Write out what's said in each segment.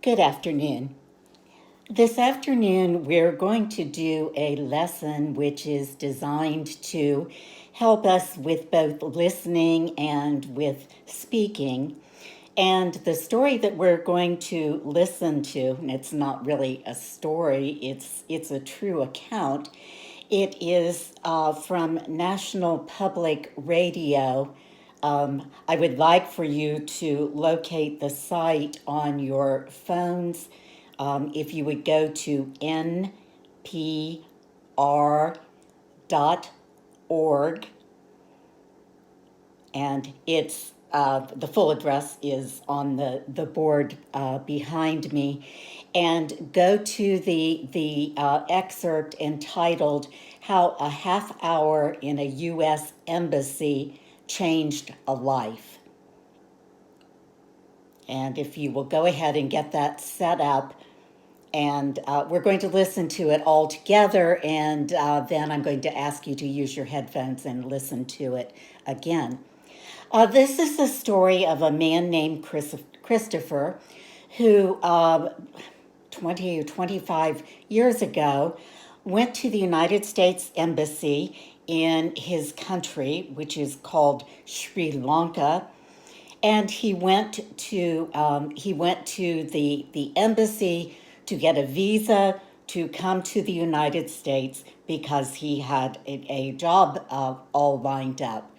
Good afternoon. This afternoon, we're going to do a lesson which is designed to help us with both listening and with speaking. And the story that we're going to listen to, and it's not really a story, it's a true account. It is from National Public Radio. I would like for you to locate the site on your phones. If you would go to npr.org, and it's the full address is on the board behind me, and go to the excerpt entitled "How a Half Hour in a U.S. Embassy Changed a Life." And if you will go ahead and get that set up, and we're going to listen to it all together, and then I'm going to ask you to use your headphones and listen to it again. This is the story of a man named Christopher who 20 or 25 years ago went to the United States Embassy in his country, which is called Sri Lanka. And he went to the embassy to get a visa to come to the United States because he had a job all lined up.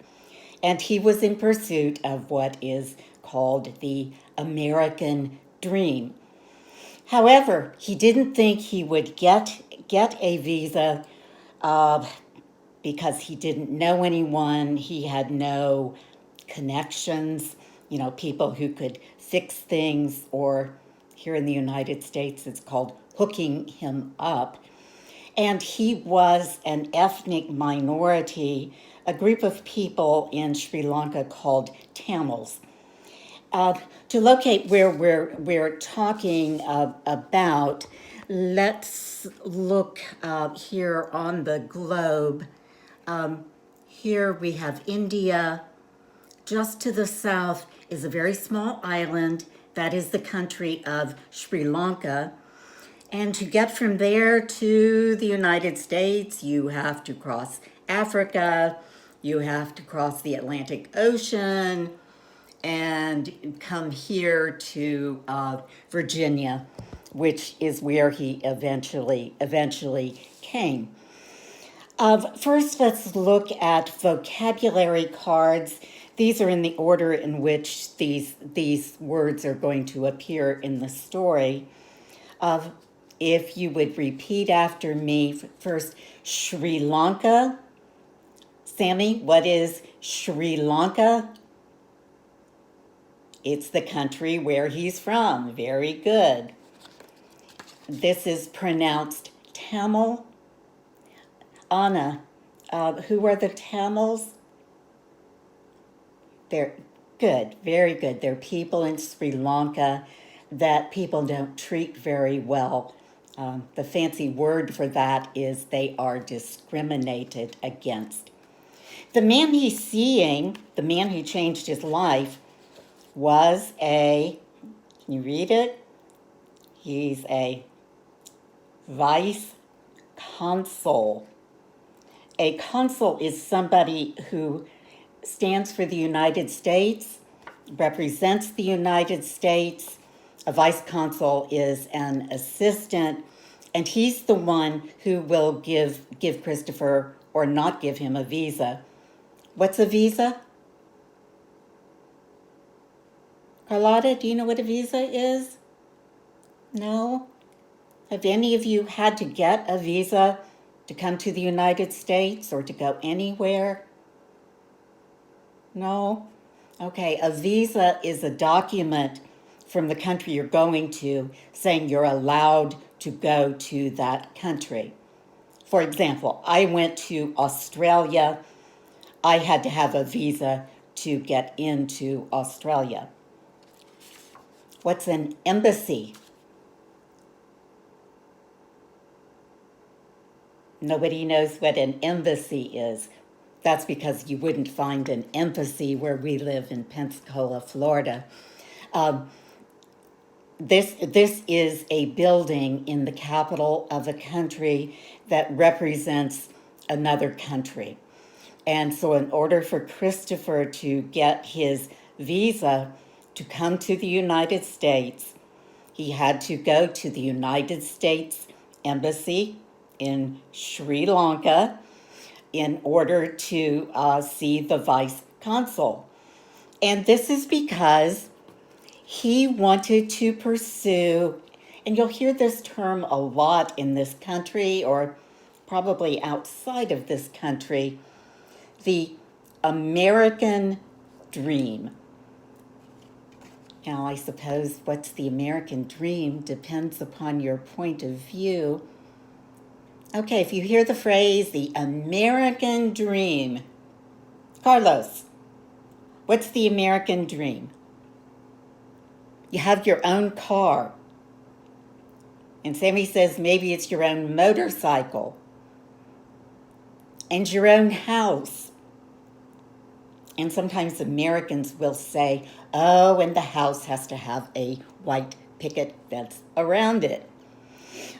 And he was in pursuit of what is called the American dream. However, he didn't think he would get a visa because he didn't know anyone. He had no connections, people who could fix things, or here in the United States, it's called hooking him up. And he was an ethnic minority, a group of people in Sri Lanka called Tamils. To locate where we're talking about, let's look here on the globe. Here we have India. Just to the south is a very small island. That is the country of Sri Lanka. And to get from there to the United States, you have to cross Africa, you have to cross the Atlantic Ocean, and come here to Virginia, which is where he eventually came. First, let's look at vocabulary cards. These are in the order in which these words are going to appear in the story. If you would repeat after me, first, Sri Lanka. Sammy, what is Sri Lanka? It's the country where he's from. Very good. This is pronounced Tamil. Anna, who are the Tamils? They're good, very good. They're people in Sri Lanka that people don't treat very well. The fancy word for that is they are discriminated against. The man he's seeing, the man who changed his life, was can you read it? He's a vice consul. A consul is somebody who stands for the United States, represents the United States. A vice consul is an assistant, and he's the one who will give Christopher or not give him a visa. What's a visa? Carlotta, do you know what a visa is? No? Have any of you had to get a visa to come to the United States or to go anywhere? No? Okay, a visa is a document from the country you're going to saying you're allowed to go to that country. For example, I went to Australia. I had to have a visa to get into Australia. What's an embassy? Nobody knows what an embassy is. That's because you wouldn't find an embassy where we live in Pensacola, Florida. this is a building in the capital of a country that represents another country. And so, in order for Christopher to get his visa to come to the United States, he had to go to the United States Embassy in Sri Lanka in order to see the vice consul. And this is because he wanted to pursue, and you'll hear this term a lot in this country or probably outside of this country, the American dream. Now, I suppose what's the American dream depends upon your point of view. Okay, if you hear the phrase, the American dream, Carlos, what's the American dream? You have your own car. And Sammy says maybe it's your own motorcycle and your own house. And sometimes Americans will say, oh, and the house has to have a white picket fence around it.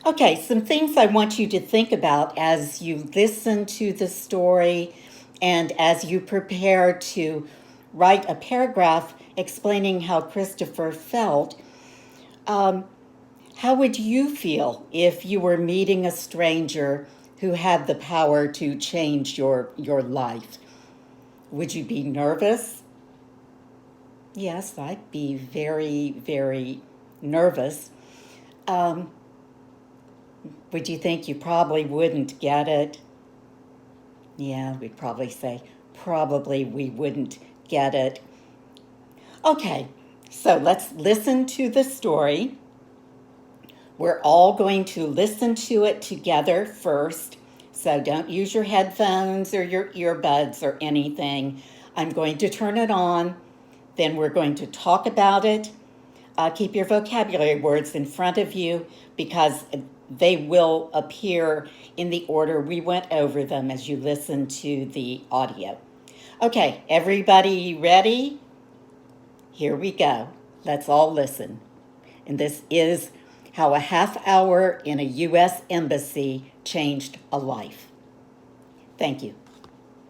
Okay, some things I want you to think about as you listen to the story and as you prepare to write a paragraph explaining how Christopher felt. How would you feel if you were meeting a stranger who had the power to change your life? Would you be nervous? Yes, I'd be very, very nervous. Would you think you probably wouldn't get it? Yeah, we'd probably say, probably we wouldn't get it. Okay, so let's listen to the story. We're all going to listen to it together first. So don't use your headphones or your earbuds or anything. I'm going to turn it on. Then we're going to talk about it. Keep your vocabulary words in front of you because they will appear in the order we went over them as you listen to the audio. Okay, everybody ready? Here we go. Let's all listen. And this is how a half hour in a U.S. embassy changed a life. Thank you.